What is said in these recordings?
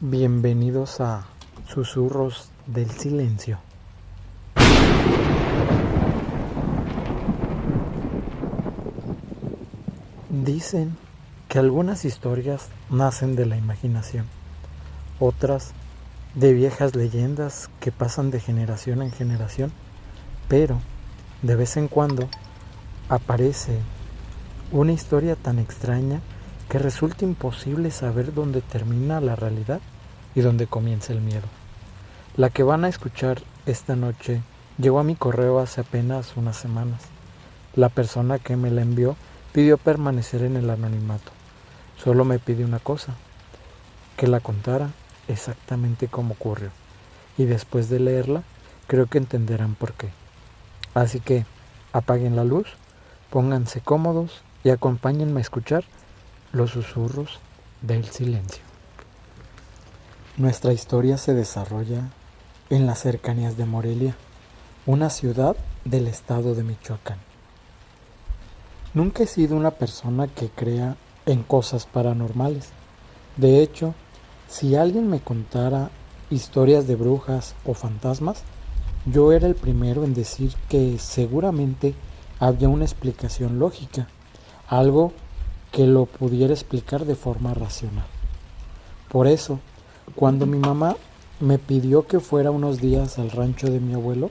Bienvenidos a Susurros del Silencio. Dicen que algunas historias nacen de la imaginación, otras de viejas leyendas que pasan de generación en generación, pero de vez en cuando aparece una historia tan extraña que resulta imposible saber dónde termina la realidad y dónde comienza el miedo. La que van a escuchar esta noche llegó a mi correo hace apenas unas semanas. La persona que me la envió pidió permanecer en el anonimato. Solo me pidió una cosa, que la contara exactamente como ocurrió. Y después de leerla, creo que entenderán por qué. Así que apaguen la luz, pónganse cómodos y acompáñenme a escuchar los susurros del silencio. Nuestra historia se desarrolla en las cercanías de Morelia, una ciudad del estado de Michoacán. Nunca he sido una persona que crea en cosas paranormales. De hecho, si alguien me contara historias de brujas o fantasmas, yo era el primero en decir que seguramente había una explicación lógica, algo que lo pudiera explicar de forma racional. Por eso, cuando mi mamá me pidió que fuera unos días al rancho de mi abuelo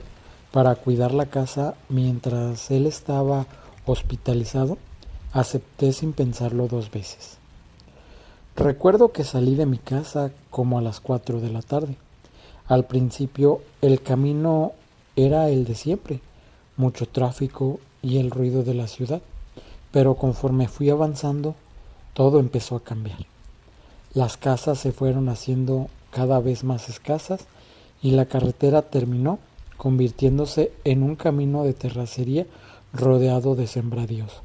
para cuidar la casa mientras él estaba hospitalizado, acepté sin pensarlo dos veces. Recuerdo que salí de mi casa como a las 4 de la tarde. Al principio el camino era el de siempre, mucho tráfico y el ruido de la ciudad, pero conforme fui avanzando, todo empezó a cambiar. Las casas se fueron haciendo cada vez más escasas y la carretera terminó convirtiéndose en un camino de terracería rodeado de sembradíos.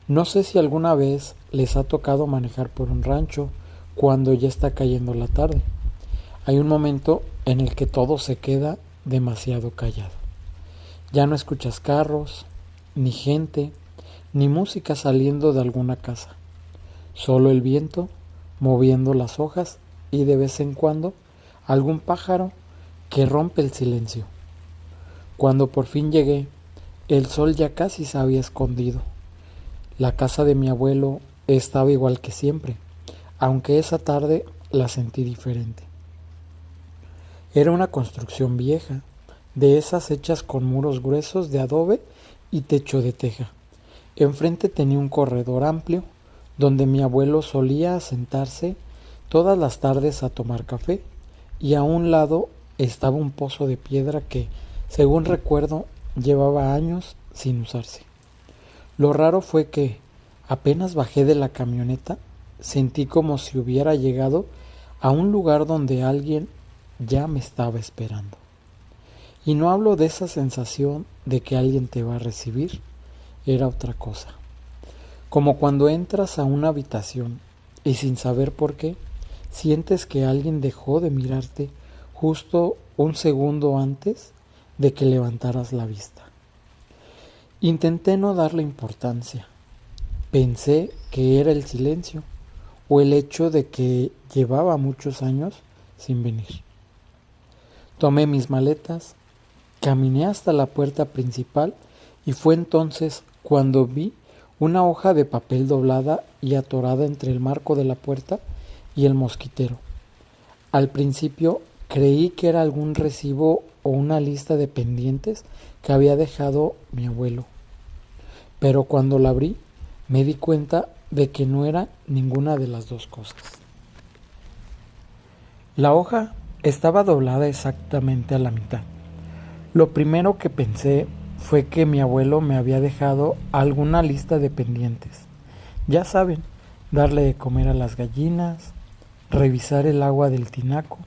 No sé si alguna vez les ha tocado manejar por un rancho cuando ya está cayendo la tarde. Hay un momento en el que todo se queda demasiado callado. Ya no escuchas carros, ni gente, ni música saliendo de alguna casa. Solo el viento moviendo las hojas y de vez en cuando algún pájaro que rompe el silencio. Cuando por fin llegué, el sol ya casi se había escondido. La casa de mi abuelo estaba igual que siempre, aunque esa tarde la sentí diferente. Era una construcción vieja, de esas hechas con muros gruesos de adobe y techo de teja. Enfrente tenía un corredor amplio donde mi abuelo solía sentarse todas las tardes a tomar café, y a un lado estaba un pozo de piedra que, según recuerdo, llevaba años sin usarse. Lo raro fue que, apenas bajé de la camioneta, sentí como si hubiera llegado a un lugar donde alguien ya me estaba esperando. Y no hablo de esa sensación de que alguien te va a recibir, era otra cosa. Como cuando entras a una habitación y sin saber por qué, sientes que alguien dejó de mirarte justo un segundo antes de que levantaras la vista. Intenté no darle importancia. Pensé que era el silencio o el hecho de que llevaba muchos años sin venir. Tomé mis maletas, caminé hasta la puerta principal y fue entonces cuando vi una hoja de papel doblada y atorada entre el marco de la puerta y el mosquitero. Al principio creí que era algún recibo o una lista de pendientes que había dejado mi abuelo. Pero cuando la abrí, me di cuenta de que no era ninguna de las dos cosas. La hoja estaba doblada exactamente a la mitad. Lo primero que pensé fue que mi abuelo me había dejado alguna lista de pendientes. Ya saben, darle de comer a las gallinas, revisar el agua del tinaco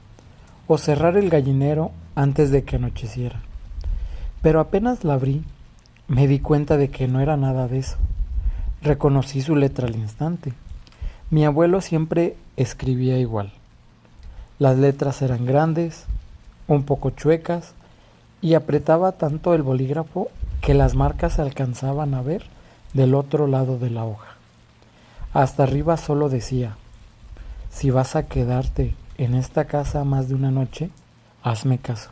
o cerrar el gallinero antes de que anocheciera. Pero apenas la abrí, me di cuenta de que no era nada de eso. Reconocí su letra al instante. Mi abuelo siempre escribía igual. Las letras eran grandes, un poco chuecas, y apretaba tanto el bolígrafo que las marcas se alcanzaban a ver del otro lado de la hoja. Hasta arriba solo decía: si vas a quedarte en esta casa más de una noche, hazme caso.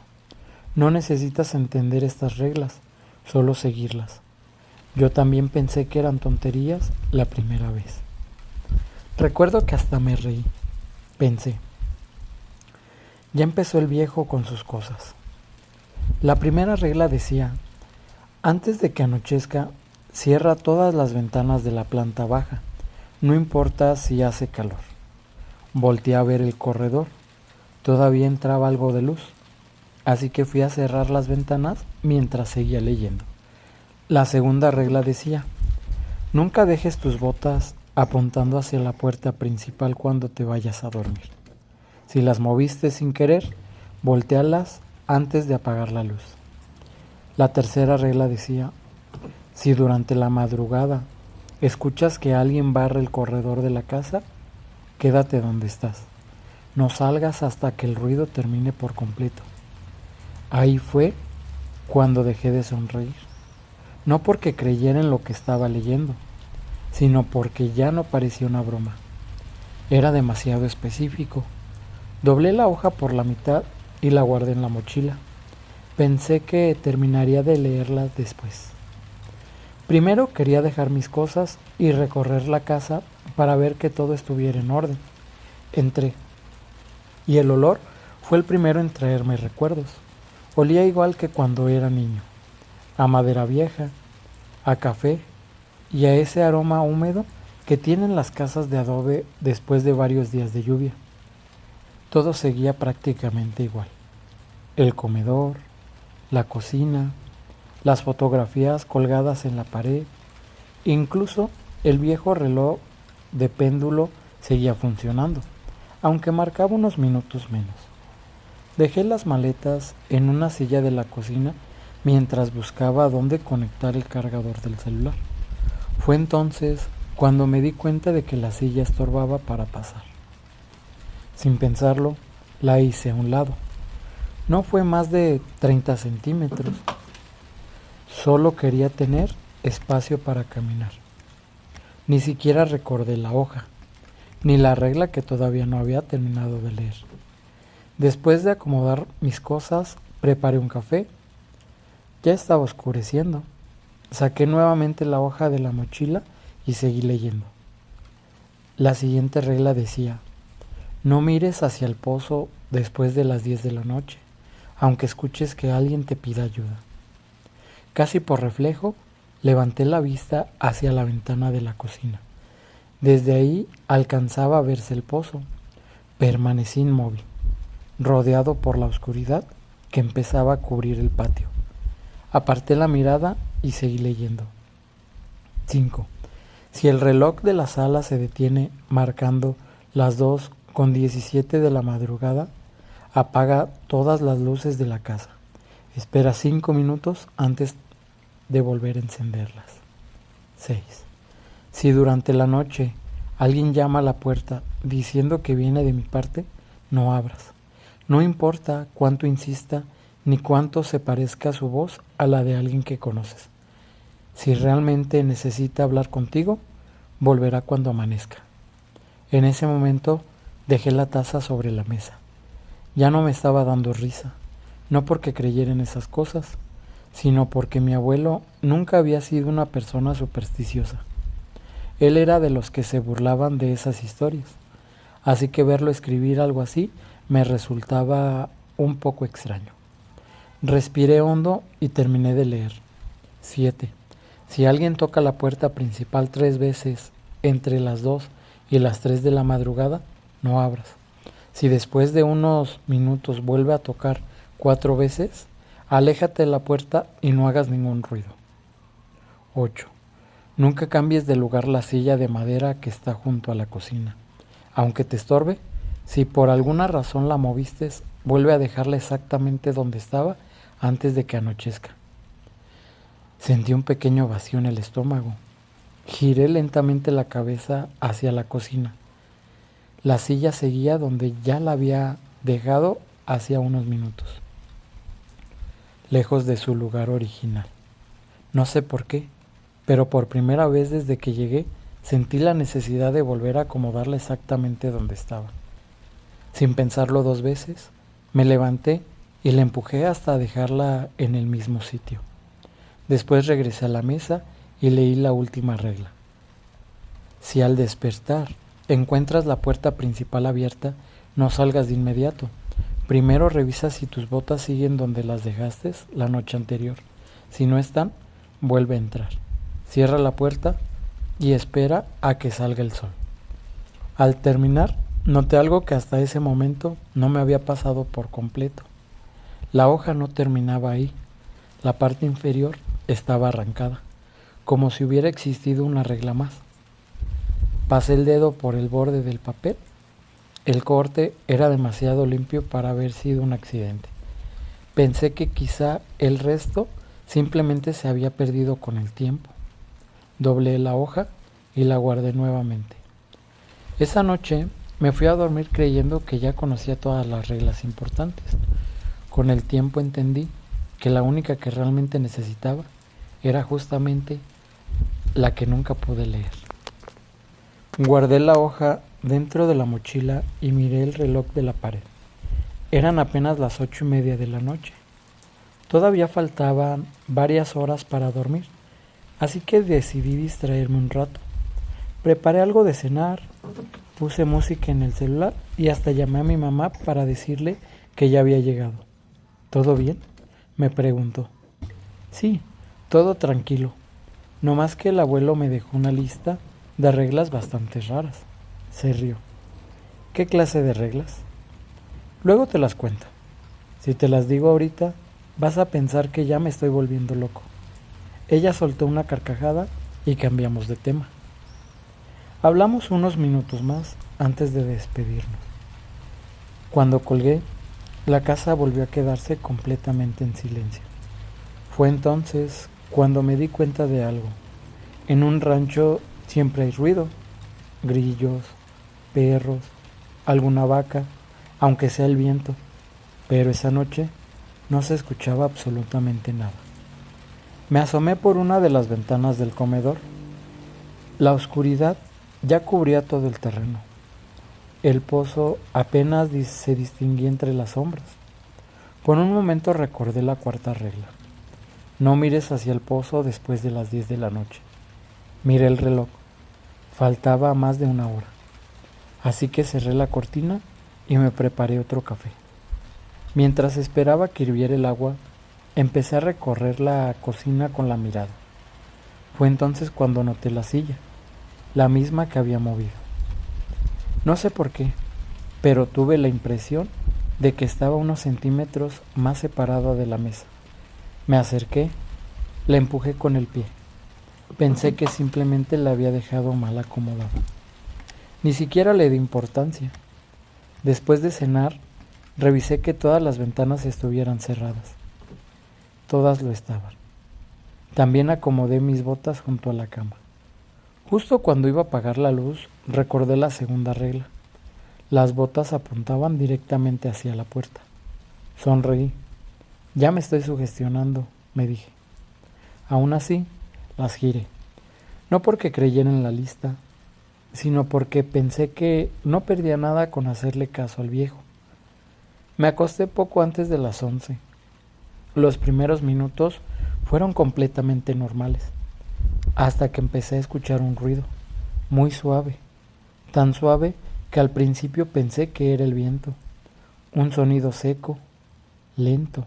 No necesitas entender estas reglas, solo seguirlas. Yo también pensé que eran tonterías la primera vez. Recuerdo que hasta me reí. Pensé, ya empezó el viejo con sus cosas. La primera regla decía, antes de que anochezca, cierra todas las ventanas de la planta baja, no importa si hace calor. Volteé a ver el corredor, todavía entraba algo de luz, así que fui a cerrar las ventanas mientras seguía leyendo. La segunda regla decía, nunca dejes tus botas apuntando hacia la puerta principal cuando te vayas a dormir. Si las moviste sin querer, voltéalas antes de apagar la luz. La tercera regla decía, si durante la madrugada escuchas que alguien barre el corredor de la casa, quédate donde estás. No salgas hasta que el ruido termine por completo. Ahí fue cuando dejé de sonreír. No porque creyera en lo que estaba leyendo, sino porque ya no parecía una broma. Era demasiado específico. Doblé la hoja por la mitad y la guardé en la mochila. Pensé que terminaría de leerla después. Primero quería dejar mis cosas y recorrer la casa para ver que todo estuviera en orden. Entré, y el olor fue el primero en traerme recuerdos. Olía igual que cuando era niño, a madera vieja, a café y a ese aroma húmedo que tienen las casas de adobe después de varios días de lluvia. Todo seguía prácticamente igual. El comedor, la cocina, las fotografías colgadas en la pared, incluso el viejo reloj de péndulo seguía funcionando, aunque marcaba unos minutos menos. Dejé las maletas en una silla de la cocina mientras buscaba dónde conectar el cargador del celular. Fue entonces cuando me di cuenta de que la silla estorbaba para pasar. Sin pensarlo, la hice a un lado. No fue más de 30 centímetros. Solo quería tener espacio para caminar. Ni siquiera recordé la hoja, ni la regla que todavía no había terminado de leer. Después de acomodar mis cosas, preparé un café. Ya estaba oscureciendo. Saqué nuevamente la hoja de la mochila y seguí leyendo. La siguiente regla decía, no mires hacia el pozo después de las 10 de la noche, aunque escuches que alguien te pida ayuda. Casi por reflejo, levanté la vista hacia la ventana de la cocina. Desde ahí alcanzaba a verse el pozo. Permanecí inmóvil, rodeado por la oscuridad que empezaba a cubrir el patio. Aparté la mirada y seguí leyendo. 5. Si el reloj de la sala se detiene marcando las 2:17 de la madrugada, apaga todas las luces de la casa. Espera 5 minutos antes de volver a encenderlas. 6. Si durante la noche alguien llama a la puerta diciendo que viene de mi parte, no abras. No importa cuánto insista ni cuánto se parezca su voz a la de alguien que conoces. Si realmente necesita hablar contigo, volverá cuando amanezca. En ese momento dejé la taza sobre la mesa. Ya no me estaba dando risa, no porque creyera en esas cosas, sino porque mi abuelo nunca había sido una persona supersticiosa. Él era de los que se burlaban de esas historias, así que verlo escribir algo así me resultaba un poco extraño. Respiré hondo y terminé de leer. 7. Si alguien toca la puerta principal 3 veces entre las 2 y las 3 de la madrugada, no abras. Si después de unos minutos vuelve a tocar 4 veces, aléjate de la puerta y no hagas ningún ruido. 8. Nunca cambies de lugar la silla de madera que está junto a la cocina. Aunque te estorbe, si por alguna razón la moviste, vuelve a dejarla exactamente donde estaba antes de que anochezca. Sentí un pequeño vacío en el estómago. Giré lentamente la cabeza hacia la cocina. La silla seguía donde ya la había dejado hacía unos minutos, lejos de su lugar original. No sé por qué, pero por primera vez desde que llegué sentí la necesidad de volver a acomodarla exactamente donde estaba. Sin pensarlo dos veces, me levanté y la empujé hasta dejarla en el mismo sitio. Después regresé a la mesa y leí la última regla. Si al despertar encuentras la puerta principal abierta, no salgas de inmediato. Primero revisa si tus botas siguen donde las dejaste la noche anterior. Si no están, vuelve a entrar. Cierra la puerta y espera a que salga el sol. Al terminar, noté algo que hasta ese momento no me había pasado por completo. La hoja no terminaba ahí. La parte inferior estaba arrancada, como si hubiera existido una regla más. Pasé el dedo por el borde del papel. El corte era demasiado limpio para haber sido un accidente. Pensé que quizá el resto simplemente se había perdido con el tiempo. Doblé la hoja y la guardé nuevamente. Esa noche me fui a dormir creyendo que ya conocía todas las reglas importantes. Con el tiempo entendí que la única que realmente necesitaba era justamente la que nunca pude leer. Guardé la hoja dentro de la mochila y miré el reloj de la pared. Eran apenas las 8:30 de la noche. Todavía faltaban varias horas para dormir, así que decidí distraerme un rato. Preparé algo de cenar, puse música en el celular y hasta llamé a mi mamá para decirle que ya había llegado. ¿Todo bien?, me preguntó. Sí, todo tranquilo. No más que el abuelo me dejó una lista de reglas bastante raras. Se rió. ¿Qué clase de reglas? Luego te las cuento. Si te las digo ahorita, vas a pensar que ya me estoy volviendo loco. Ella soltó una carcajada y cambiamos de tema. Hablamos unos minutos más antes de despedirnos. Cuando colgué, la casa volvió a quedarse completamente en silencio. Fue entonces cuando me di cuenta de algo. En un rancho siempre hay ruido, grillos, perros, alguna vaca, aunque sea el viento, pero esa noche no se escuchaba absolutamente nada. Me asomé por una de las ventanas del comedor. La oscuridad ya cubría todo el terreno. El pozo apenas se distinguía entre las sombras. Por un momento recordé la cuarta regla. No mires hacia el pozo después de las 10 de la noche. Miré el reloj. Faltaba más de una hora. Así que cerré la cortina y me preparé otro café. Mientras esperaba que hirviera el agua, empecé a recorrer la cocina con la mirada. Fue entonces cuando noté la silla, la misma que había movido. No sé por qué, pero tuve la impresión de que estaba unos centímetros más separada de la mesa. Me acerqué, la empujé con el pie. Pensé que simplemente la había dejado mal acomodada. Ni siquiera le di importancia. Después de cenar, revisé que todas las ventanas estuvieran cerradas. Todas lo estaban. También acomodé mis botas junto a la cama. Justo cuando iba a apagar la luz, recordé la segunda regla. Las botas apuntaban directamente hacia la puerta. Sonreí. Ya me estoy sugestionando, me dije. Aún así, las giré. No porque creyera en la lista, sino porque pensé que no perdía nada con hacerle caso al viejo. Me acosté poco antes de las 11. Los primeros minutos fueron completamente normales, hasta que empecé a escuchar un ruido, muy suave, tan suave que al principio pensé que era el viento, un sonido seco, lento,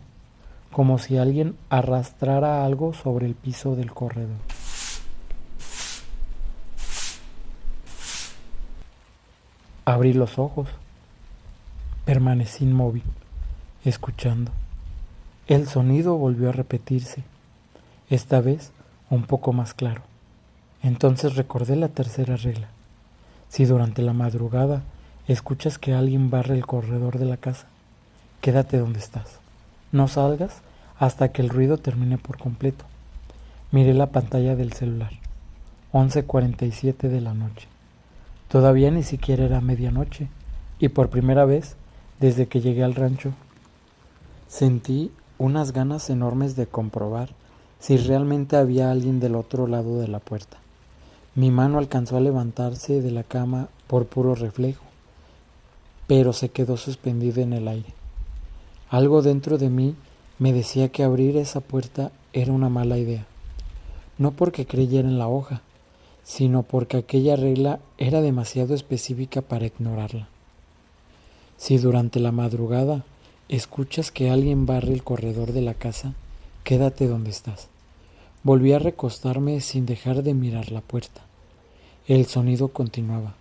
como si alguien arrastrara algo sobre el piso del corredor. Abrí los ojos, permanecí inmóvil, escuchando. El sonido volvió a repetirse, esta vez un poco más claro. Entonces recordé la tercera regla. Si durante la madrugada escuchas que alguien barre el corredor de la casa, quédate donde estás. No salgas hasta que el ruido termine por completo. Miré la pantalla del celular. 11:47 de la noche. Todavía ni siquiera era medianoche, y por primera vez, desde que llegué al rancho, sentí unas ganas enormes de comprobar si realmente había alguien del otro lado de la puerta. Mi mano alcanzó a levantarse de la cama por puro reflejo, pero se quedó suspendida en el aire. Algo dentro de mí me decía que abrir esa puerta era una mala idea, no porque creyera en la hoja, sino porque aquella regla era demasiado específica para ignorarla. Si durante la madrugada escuchas que alguien barre el corredor de la casa, quédate donde estás. Volví a recostarme sin dejar de mirar la puerta. El sonido continuaba.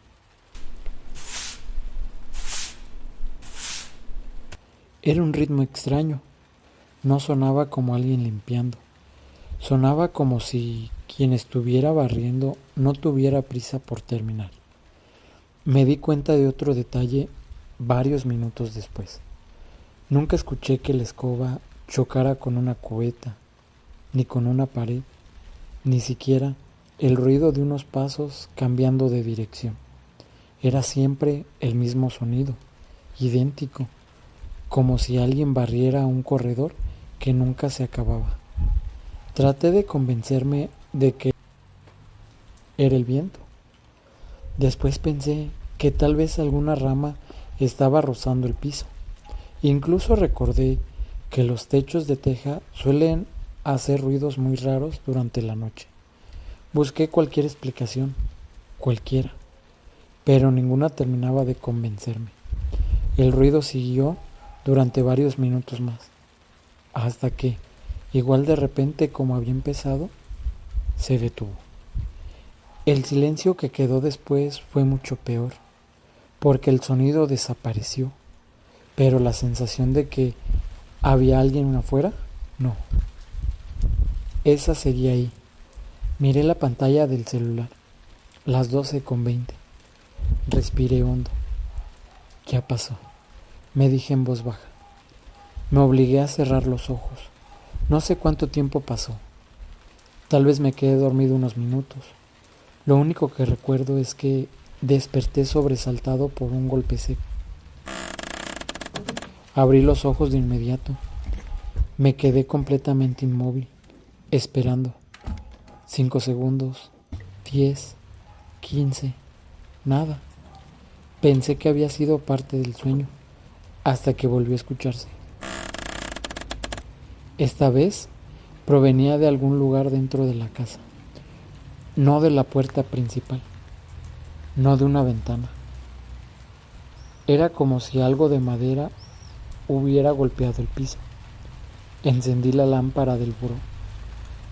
Era un ritmo extraño. No sonaba como alguien limpiando. Sonaba como si quien estuviera barriendo no tuviera prisa por terminar. Me di cuenta de otro detalle varios minutos después. Nunca escuché que la escoba chocara con una cubeta, ni con una pared, ni siquiera el ruido de unos pasos cambiando de dirección. Era siempre el mismo sonido, idéntico, como si alguien barriera un corredor que nunca se acababa. Traté de convencerme de que era el viento. Después pensé que tal vez alguna rama estaba rozando el piso. Incluso recordé que los techos de teja suelen hacer ruidos muy raros durante la noche. Busqué cualquier explicación, cualquiera, pero ninguna terminaba de convencerme. El ruido siguió durante varios minutos más, hasta que, igual de repente como había empezado, se detuvo. El silencio que quedó después fue mucho peor, porque el sonido desapareció, pero la sensación de que había alguien afuera, no. Esa seguía ahí. Miré la pantalla del celular, las 12:20. Respiré hondo. Ya pasó, me dije en voz baja. Me obligué a cerrar los ojos. No sé cuánto tiempo pasó. Tal vez me quedé dormido unos minutos. Lo único que recuerdo es que desperté sobresaltado por un golpe seco. Abrí los ojos de inmediato. Me quedé completamente inmóvil, esperando. 5 segundos, 10, 15, nada. Pensé que había sido parte del sueño, hasta que volvió a escucharse. Esta vez provenía de algún lugar dentro de la casa, no de la puerta principal, no de una ventana. Era como si algo de madera hubiera golpeado el piso. Encendí la lámpara del buró.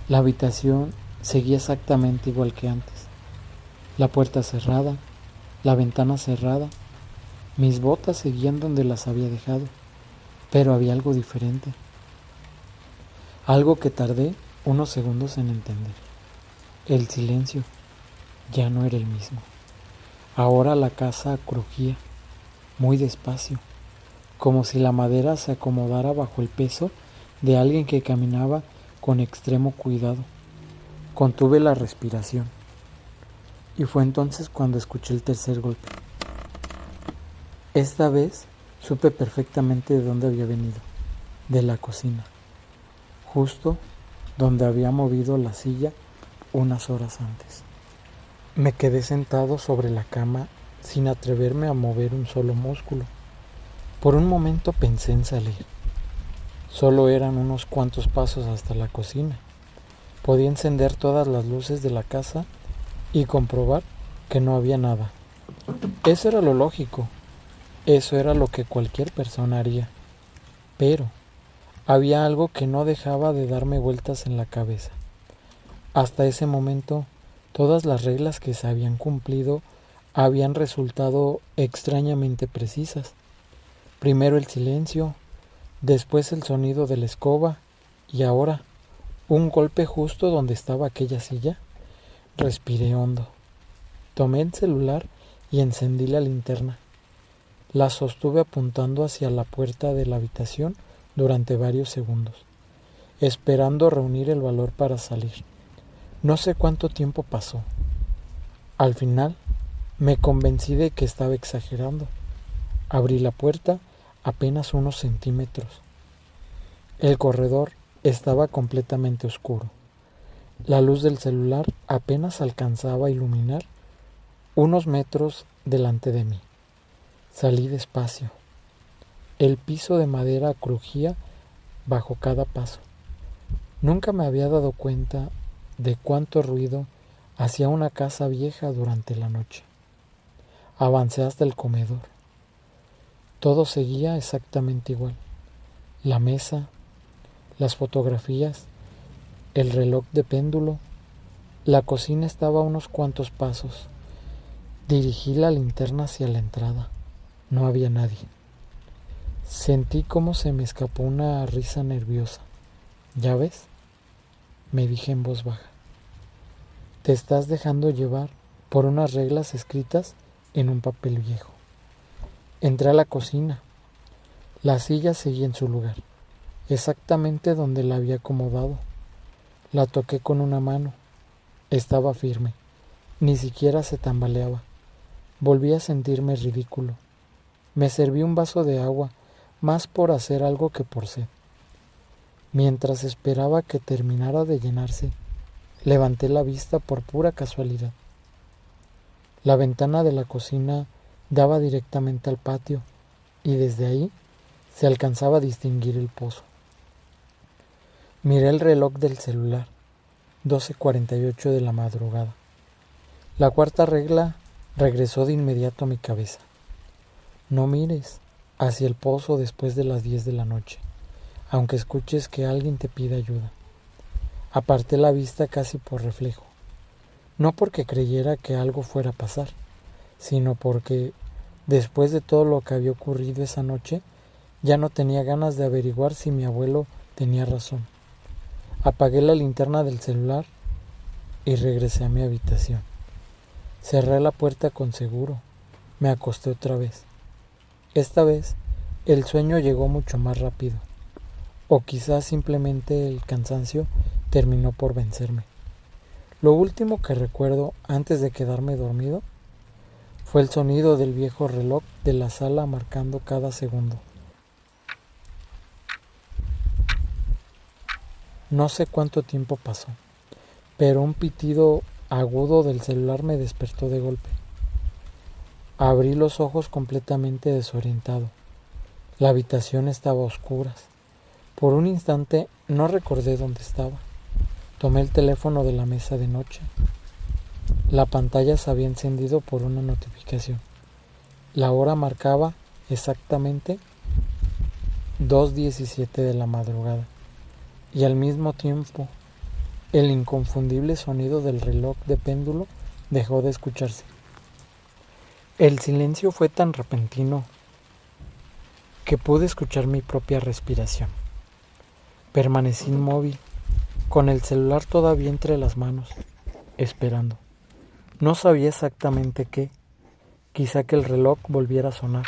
La habitación seguía exactamente igual que antes. La puerta cerrada, la ventana cerrada. Mis botas seguían donde las había dejado, pero había algo diferente. Algo que tardé unos segundos en entender. El silencio ya no era el mismo. Ahora la casa crujía, muy despacio, como si la madera se acomodara bajo el peso de alguien que caminaba con extremo cuidado. Contuve la respiración, y fue entonces cuando escuché el tercer golpe. Esta vez supe perfectamente de dónde había venido, de la cocina, justo donde había movido la silla unas horas antes. Me quedé sentado sobre la cama sin atreverme a mover un solo músculo. Por un momento pensé en salir. Solo eran unos cuantos pasos hasta la cocina. Podía encender todas las luces de la casa y comprobar que no había nada. Eso era lo lógico. Eso era lo que cualquier persona haría. Pero había algo que no dejaba de darme vueltas en la cabeza. Hasta ese momento, todas las reglas que se habían cumplido habían resultado extrañamente precisas. Primero el silencio, después el sonido de la escoba y ahora un golpe justo donde estaba aquella silla. Respiré hondo. Tomé el celular y encendí la linterna. La sostuve apuntando hacia la puerta de la habitación durante varios segundos, esperando reunir el valor para salir. No sé cuánto tiempo pasó. Al final, me convencí de que estaba exagerando. Abrí la puerta apenas unos centímetros. El corredor estaba completamente oscuro. La luz del celular apenas alcanzaba a iluminar unos metros delante de mí. Salí despacio. El piso de madera crujía bajo cada paso. Nunca me había dado cuenta de cuánto ruido hacía una casa vieja durante la noche. Avancé hasta el comedor. Todo seguía exactamente igual. La mesa, las fotografías, el reloj de péndulo. La cocina estaba a unos cuantos pasos. Dirigí la linterna hacia la entrada. No había nadie. Sentí cómo se me escapó una risa nerviosa. ¿Ya ves?, me dije en voz baja. Te estás dejando llevar por unas reglas escritas en un papel viejo. Entré a la cocina. La silla seguía en su lugar, exactamente donde la había acomodado. La toqué con una mano. Estaba firme. Ni siquiera se tambaleaba. Volví a sentirme ridículo. Me serví un vaso de agua, más por hacer algo que por sed. Mientras esperaba que terminara de llenarse, levanté la vista por pura casualidad. La ventana de la cocina daba directamente al patio y desde ahí se alcanzaba a distinguir el pozo. Miré el reloj del celular, 12:48 de la madrugada. La cuarta regla regresó de inmediato a mi cabeza. No mires hacia el pozo después de las 10 de la noche, aunque escuches que alguien te pide ayuda. Aparté la vista casi por reflejo, no porque creyera que algo fuera a pasar, sino porque, después de todo lo que había ocurrido esa noche, ya no tenía ganas de averiguar si mi abuelo tenía razón. Apagué la linterna del celular y regresé a mi habitación. Cerré la puerta con seguro. Me acosté otra vez. Esta vez, el sueño llegó mucho más rápido. O quizás simplemente el cansancio terminó por vencerme. Lo último que recuerdo antes de quedarme dormido fue el sonido del viejo reloj de la sala marcando cada segundo. No sé cuánto tiempo pasó, pero un pitido agudo del celular me despertó de golpe. Abrí los ojos completamente desorientado. La habitación estaba a oscuras. Por un instante no recordé dónde estaba. Tomé el teléfono de la mesa de noche. La pantalla se había encendido por una notificación. La hora marcaba exactamente 2:17 de la madrugada. Y al mismo tiempo, el inconfundible sonido del reloj de péndulo dejó de escucharse. El silencio fue tan repentino que pude escuchar mi propia respiración. Permanecí inmóvil, con el celular todavía entre las manos, esperando. No sabía exactamente qué, quizá que el reloj volviera a sonar.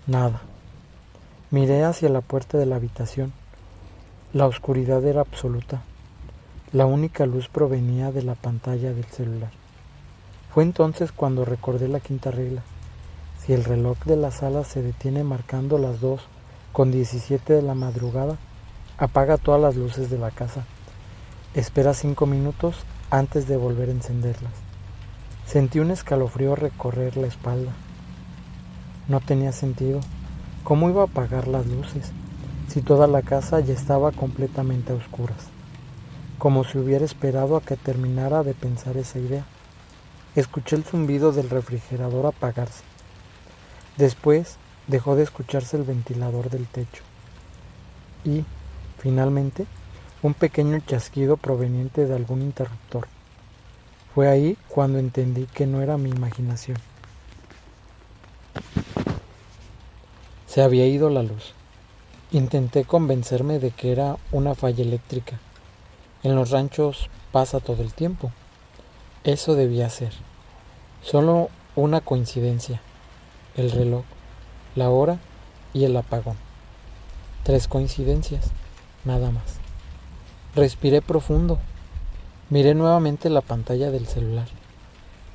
Nada. Miré hacia la puerta de la habitación. La oscuridad era absoluta. La única luz provenía de la pantalla del celular. Fue entonces cuando recordé la quinta regla. Si el reloj de la sala se detiene marcando las 2:17 de la madrugada, apaga todas las luces de la casa. Espera 5 minutos antes de volver a encenderlas. Sentí un escalofrío recorrer la espalda. No tenía sentido. ¿Cómo iba a apagar las luces si toda la casa ya estaba completamente a oscuras? Como si hubiera esperado a que terminara de pensar esa idea. Escuché el zumbido del refrigerador apagarse. Después dejó de escucharse el ventilador del techo. Y, finalmente, un pequeño chasquido proveniente de algún interruptor. Fue ahí cuando entendí que no era mi imaginación. Se había ido la luz. Intenté convencerme de que era una falla eléctrica. En los ranchos pasa todo el tiempo. Eso debía ser. Solo una coincidencia. El reloj, la hora y el apagón. 3 coincidencias, nada más. Respiré profundo. Miré nuevamente la pantalla del celular.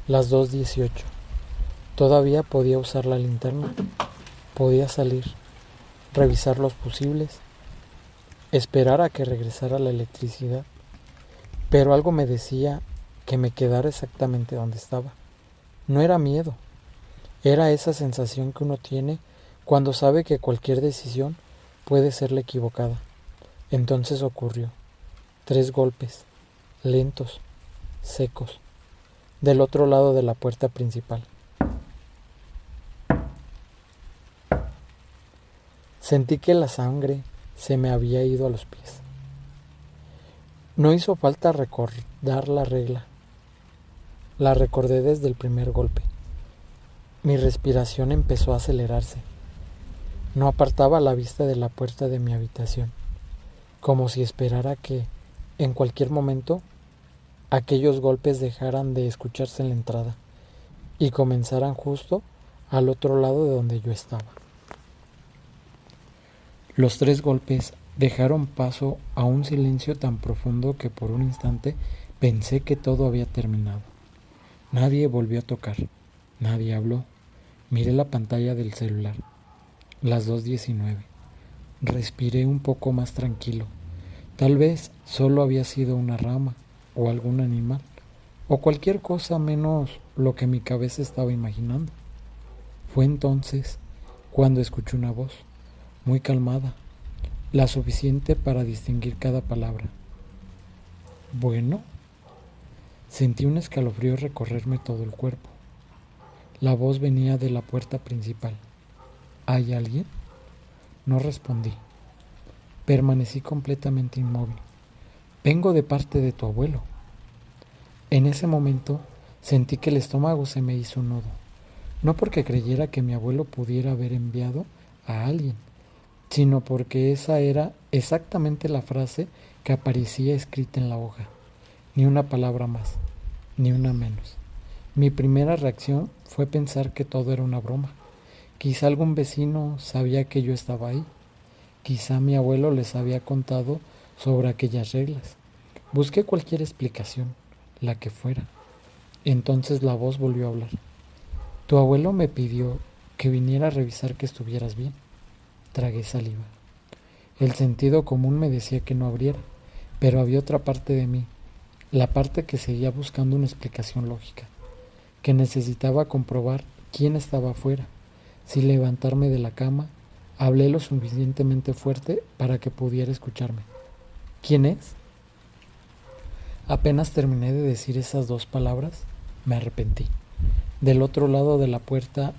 Las 2:18. Todavía podía usar la linterna. Podía salir, revisar los fusibles, esperar a que regresara la electricidad. Pero algo me decía que me quedara exactamente donde estaba. No era miedo, Era esa sensación que uno tiene cuando sabe que cualquier decisión puede ser la equivocada. Entonces ocurrió. 3 golpes, lentos, secos, del otro lado de la puerta principal. Sentí que la sangre se me había ido a los pies. No hizo falta recordar la regla. La recordé desde el primer golpe. Mi respiración empezó a acelerarse. No apartaba la vista de la puerta de mi habitación, como si esperara que, en cualquier momento, aquellos golpes dejaran de escucharse en la entrada y comenzaran justo al otro lado de donde yo estaba. Los 3 golpes dejaron paso a un silencio tan profundo que por un instante pensé que todo había terminado. Nadie volvió a tocar, nadie habló. Miré la pantalla del celular, las 2:19. Respiré un poco más tranquilo. Tal vez solo había sido una rama o algún animal o cualquier cosa menos lo que mi cabeza estaba imaginando. Fue entonces cuando escuché una voz, muy calmada, la suficiente para distinguir cada palabra. Bueno, sentí un escalofrío recorrerme todo el cuerpo. La voz venía de la puerta principal. ¿Hay alguien? No respondí. Permanecí completamente inmóvil. Vengo de parte de tu abuelo. En ese momento sentí que el estómago se me hizo un nudo. No porque creyera que mi abuelo pudiera haber enviado a alguien, sino porque esa era exactamente la frase que aparecía escrita en la hoja. Ni una palabra más, ni una menos. Mi primera reacción fue pensar que todo era una broma. Quizá algún vecino sabía que yo estaba ahí. Quizá mi abuelo les había contado sobre aquellas reglas. Busqué cualquier explicación, la que fuera. Entonces la voz volvió a hablar. Tu abuelo me pidió que viniera a revisar que estuvieras bien. Tragué saliva. El sentido común me decía que no abriera, pero había otra parte de mí, la parte que seguía buscando una explicación lógica, que necesitaba comprobar quién estaba afuera. Sin levantarme de la cama, hablé lo suficientemente fuerte para que pudiera escucharme. ¿Quién es? Apenas terminé de decir esas 2 palabras, me arrepentí. Del otro lado de la puerta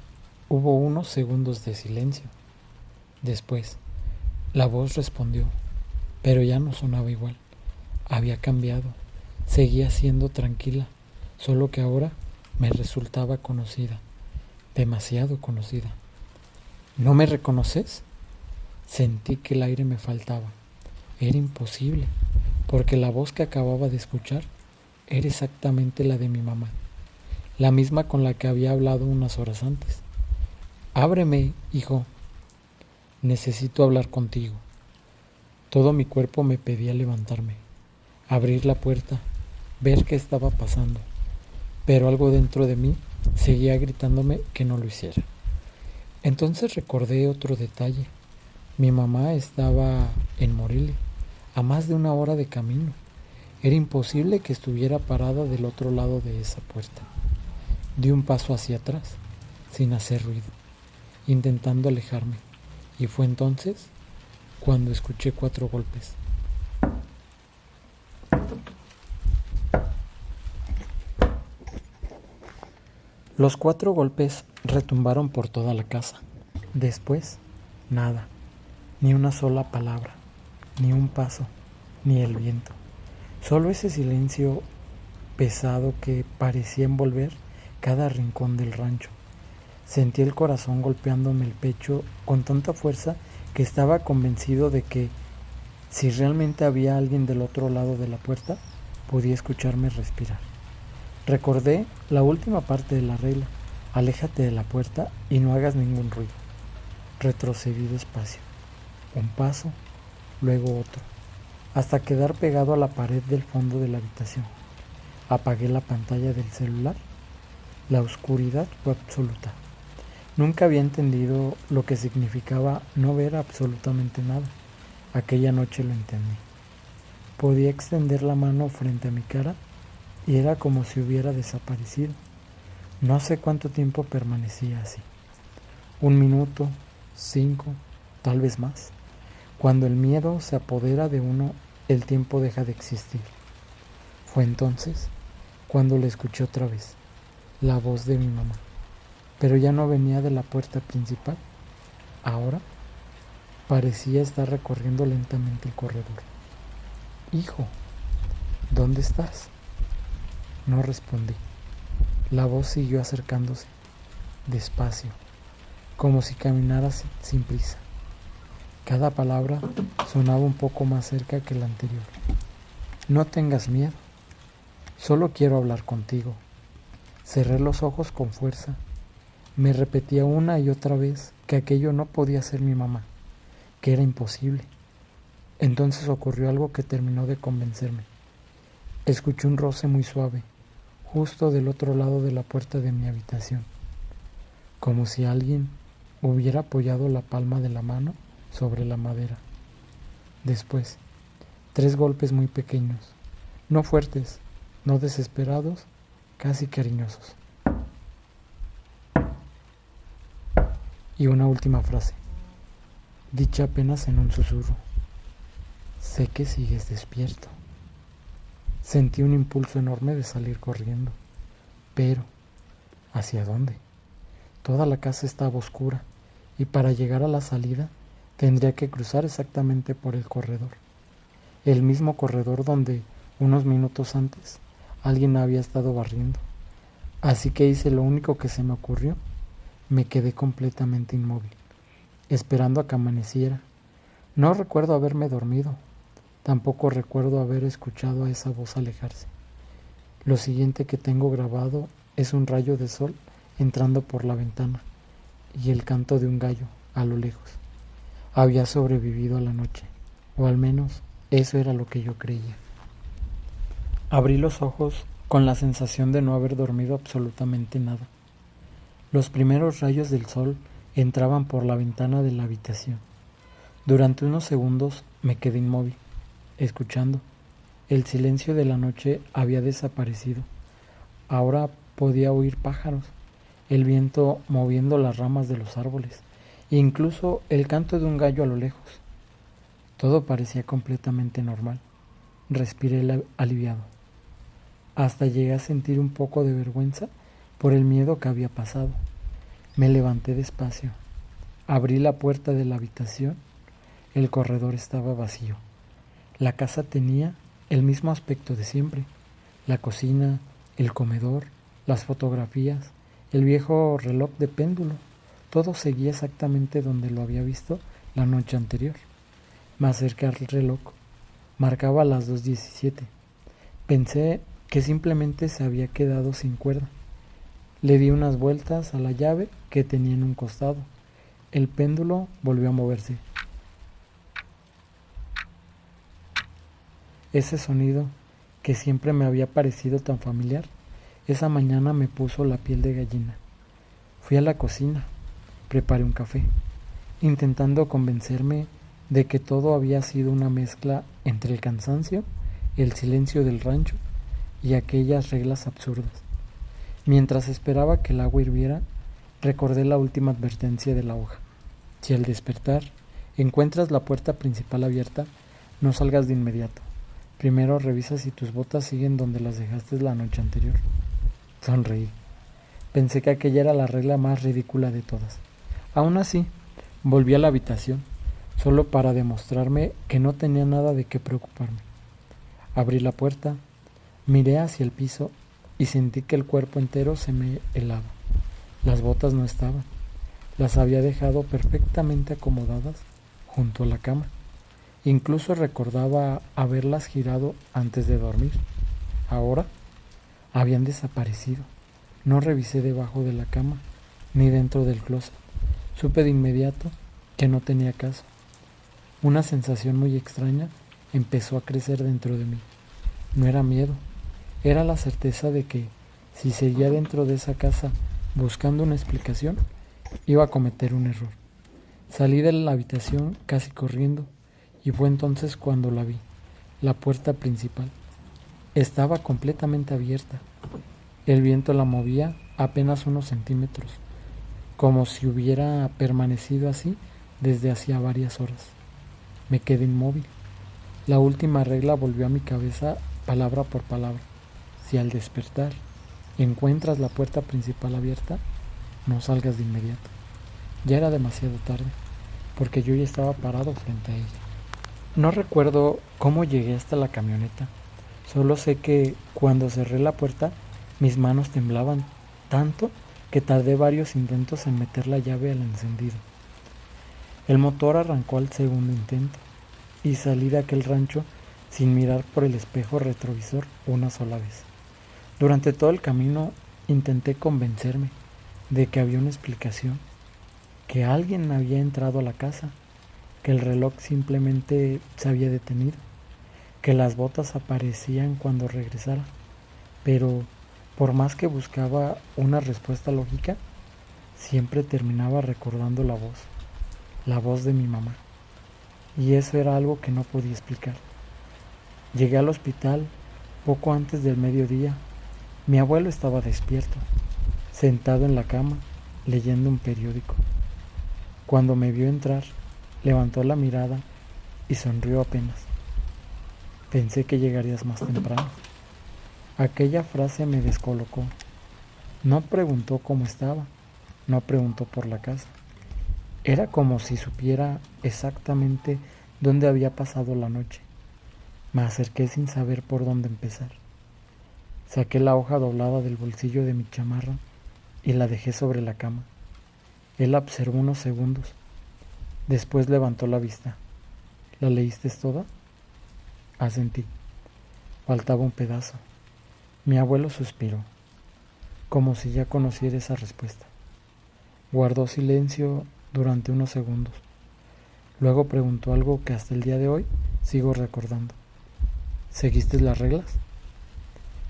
hubo unos segundos de silencio. Después, la voz respondió, pero ya no sonaba igual. Había cambiado. Seguía siendo tranquila, solo que ahora me resultaba conocida, demasiado conocida. ¿No me reconoces? Sentí que el aire me faltaba. Era imposible, porque la voz que acababa de escuchar era exactamente la de mi mamá, la misma con la que había hablado unas horas antes. Ábreme, hijo. Necesito hablar contigo. Todo mi cuerpo me pedía levantarme, abrir la puerta, ver qué estaba pasando, pero algo dentro de mí seguía gritándome que no lo hiciera. Entonces recordé otro detalle. Mi mamá estaba en Morelia, a más de 1 hora de camino. Era imposible que estuviera parada del otro lado de esa puerta. Di un paso hacia atrás, sin hacer ruido, intentando alejarme, y fue entonces cuando escuché 4 golpes. Los 4 golpes retumbaron por toda la casa. Después, nada, ni una sola palabra, ni un paso, ni el viento. Solo ese silencio pesado que parecía envolver cada rincón del rancho. Sentí el corazón golpeándome el pecho con tanta fuerza que estaba convencido de que, si realmente había alguien del otro lado de la puerta, podía escucharme respirar. Recordé la última parte de la regla: aléjate de la puerta y no hagas ningún ruido. Retrocedí despacio, un paso, luego otro, hasta quedar pegado a la pared del fondo de la habitación. Apagué la pantalla del celular. La oscuridad fue absoluta. Nunca había entendido lo que significaba no ver absolutamente nada. Aquella noche lo entendí. Podía extender la mano frente a mi cara y era como si hubiera desaparecido. No sé cuánto tiempo permanecía así. 1 minuto, 5, tal vez más. Cuando el miedo se apodera de uno, el tiempo deja de existir. Fue entonces cuando le escuché otra vez, la voz de mi mamá, pero ya no venía de la puerta principal. Ahora parecía estar recorriendo lentamente el corredor. Hijo, ¿dónde estás? No respondí. La voz siguió acercándose, despacio, como si caminara sin prisa. Cada palabra sonaba un poco más cerca que la anterior. No tengas miedo, solo quiero hablar contigo. Cerré los ojos con fuerza. Me repetía una y otra vez que aquello no podía ser mi mamá, que era imposible. Entonces ocurrió algo que terminó de convencerme. Escuché un roce muy suave, justo del otro lado de la puerta de mi habitación, como si alguien hubiera apoyado la palma de la mano sobre la madera. Después, 3 golpes muy pequeños, no fuertes, no desesperados, casi cariñosos. Y una última frase, dicha apenas en un susurro. Sé que sigues despierto. Sentí un impulso enorme de salir corriendo. Pero, ¿hacia dónde? Toda la casa estaba oscura y para llegar a la salida tendría que cruzar exactamente por el corredor. El mismo corredor donde, unos minutos antes, alguien había estado barriendo. Así que hice lo único que se me ocurrió. Me quedé completamente inmóvil, esperando a que amaneciera. No recuerdo haberme dormido. Tampoco recuerdo haber escuchado a esa voz alejarse. Lo siguiente que tengo grabado es un rayo de sol entrando por la ventana y el canto de un gallo a lo lejos. Había sobrevivido a la noche, o al menos eso era lo que yo creía. Abrí los ojos con la sensación de no haber dormido absolutamente nada. Los primeros rayos del sol entraban por la ventana de la habitación. Durante unos segundos me quedé inmóvil, escuchando. El silencio de la noche había desaparecido. Ahora podía oír pájaros, el viento moviendo las ramas de los árboles, e incluso el canto de un gallo a lo lejos. Todo parecía completamente normal. Respiré aliviado. Hasta llegué a sentir un poco de vergüenza por el miedo que había pasado. Me levanté despacio. Abrí la puerta de la habitación. El corredor estaba vacío. La casa tenía el mismo aspecto de siempre. La cocina, el comedor, las fotografías, el viejo reloj de péndulo. Todo seguía exactamente donde lo había visto la noche anterior. Me acerqué al reloj. Marcaba las 2:17. Pensé que simplemente se había quedado sin cuerda. Le di unas vueltas a la llave que tenía en un costado. El péndulo volvió a moverse. Ese sonido, que siempre me había parecido tan familiar, esa mañana me puso la piel de gallina. Fui a la cocina, preparé un café, intentando convencerme de que todo había sido una mezcla entre el cansancio, el silencio del rancho y aquellas reglas absurdas. Mientras esperaba que el agua hirviera, recordé la última advertencia de la hoja. Si al despertar encuentras la puerta principal abierta, no salgas de inmediato. Primero revisa si tus botas siguen donde las dejaste la noche anterior. Sonreí. Pensé que aquella era la regla más ridícula de todas. Aún así, volví a la habitación, solo para demostrarme que no tenía nada de qué preocuparme. Abrí la puerta, miré hacia el piso y sentí que el cuerpo entero se me helaba. Las botas no estaban. Las había dejado perfectamente acomodadas junto a la cama. Incluso recordaba haberlas girado antes de dormir. Ahora habían desaparecido. No revisé debajo de la cama ni dentro del closet. Supe de inmediato que no tenía caso. Una sensación muy extraña empezó a crecer dentro de mí. No era miedo, era la certeza de que si seguía dentro de esa casa buscando una explicación, iba a cometer un error. Salí de la habitación casi corriendo y fue entonces cuando la vi. La puerta principal estaba completamente abierta. El viento la movía apenas unos centímetros, como si hubiera permanecido así desde hacía varias horas. Me quedé inmóvil. La última regla volvió a mi cabeza palabra por palabra. Si al despertar encuentras la puerta principal abierta, no salgas de inmediato. Ya era demasiado tarde, porque yo ya estaba parado frente a ella. No recuerdo cómo llegué hasta la camioneta. Solo sé que cuando cerré la puerta, mis manos temblaban tanto que tardé varios intentos en meter la llave al encendido. El motor arrancó al segundo intento y salí de aquel rancho sin mirar por el espejo retrovisor una sola vez. Durante todo el camino intenté convencerme de que había una explicación, que alguien había entrado a la casa, que el reloj simplemente se había detenido, que las botas aparecían cuando regresara, pero por más que buscaba una respuesta lógica, siempre terminaba recordando la voz de mi mamá, y eso era algo que no podía explicar. Llegué al hospital poco antes del mediodía. Mi abuelo estaba despierto, sentado en la cama, leyendo un periódico. Cuando me vio entrar, levantó la mirada y sonrió apenas. Pensé que llegarías más temprano. Aquella frase me descolocó. No preguntó cómo estaba, no preguntó por la casa. Era como si supiera exactamente dónde había pasado la noche. Me acerqué sin saber por dónde empezar. Saqué la hoja doblada del bolsillo de mi chamarra y la dejé sobre la cama. Él la observó unos segundos. Después levantó la vista. ¿La leíste toda? Asentí. Faltaba un pedazo. Mi abuelo suspiró, como si ya conociera esa respuesta. Guardó silencio durante unos segundos. Luego preguntó algo que hasta el día de hoy sigo recordando. ¿Seguiste las reglas?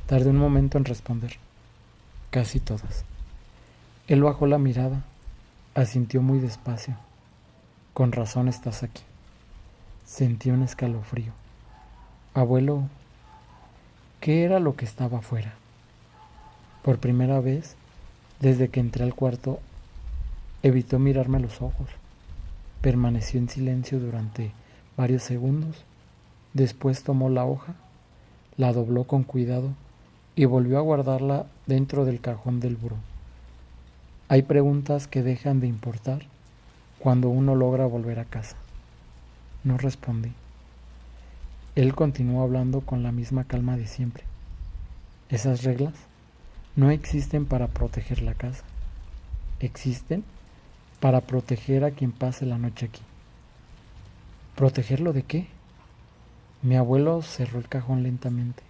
Tardé un momento en responder. Casi todas. Él bajó la mirada, asintió muy despacio. Con razón estás aquí. Sentí un escalofrío. Abuelo, ¿qué era lo que estaba afuera? Por primera vez, desde que entré al cuarto, evitó mirarme a los ojos. Permaneció en silencio durante varios segundos. Después tomó la hoja, la dobló con cuidado y volvió a guardarla dentro del cajón del buró. Hay preguntas que dejan de importar cuando uno logra volver a casa. No respondí. Él continuó hablando con la misma calma de siempre. Esas reglas no existen para proteger la casa. Existen para proteger a quien pase la noche aquí. ¿Protegerlo de qué? Mi abuelo cerró el cajón lentamente.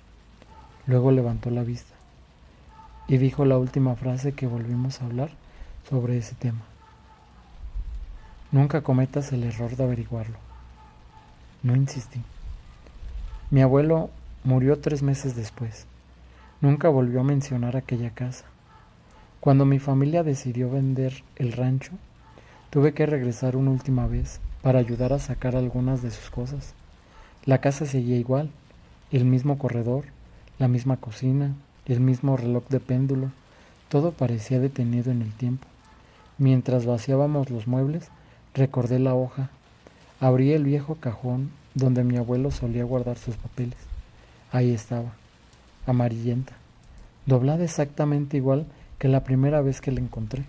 Luego levantó la vista y dijo la última frase que volvimos a hablar sobre ese tema. Nunca cometas el error de averiguarlo. No insistí. Mi abuelo murió 3 meses después. Nunca volvió a mencionar aquella casa. Cuando mi familia decidió vender el rancho, tuve que regresar una última vez para ayudar a sacar algunas de sus cosas. La casa seguía igual, el mismo corredor, la misma cocina, el mismo reloj de péndulo. Todo parecía detenido en el tiempo. Mientras vaciábamos los muebles, recordé la hoja. Abrí el viejo cajón donde mi abuelo solía guardar sus papeles. Ahí estaba, amarillenta, doblada exactamente igual que la primera vez que la encontré.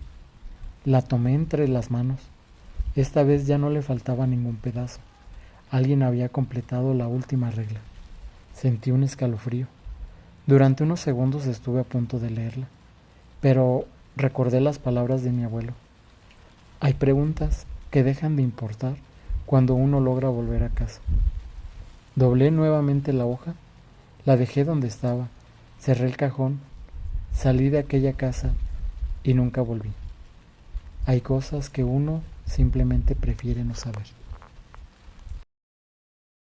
La tomé entre las manos. Esta vez ya no le faltaba ningún pedazo. Alguien había completado la última regla. Sentí un escalofrío. Durante unos segundos estuve a punto de leerla, pero recordé las palabras de mi abuelo. Hay preguntas que dejan de importar cuando uno logra volver a casa. Doblé nuevamente la hoja, la dejé donde estaba, cerré el cajón, salí de aquella casa y nunca volví. Hay cosas que uno simplemente prefiere no saber.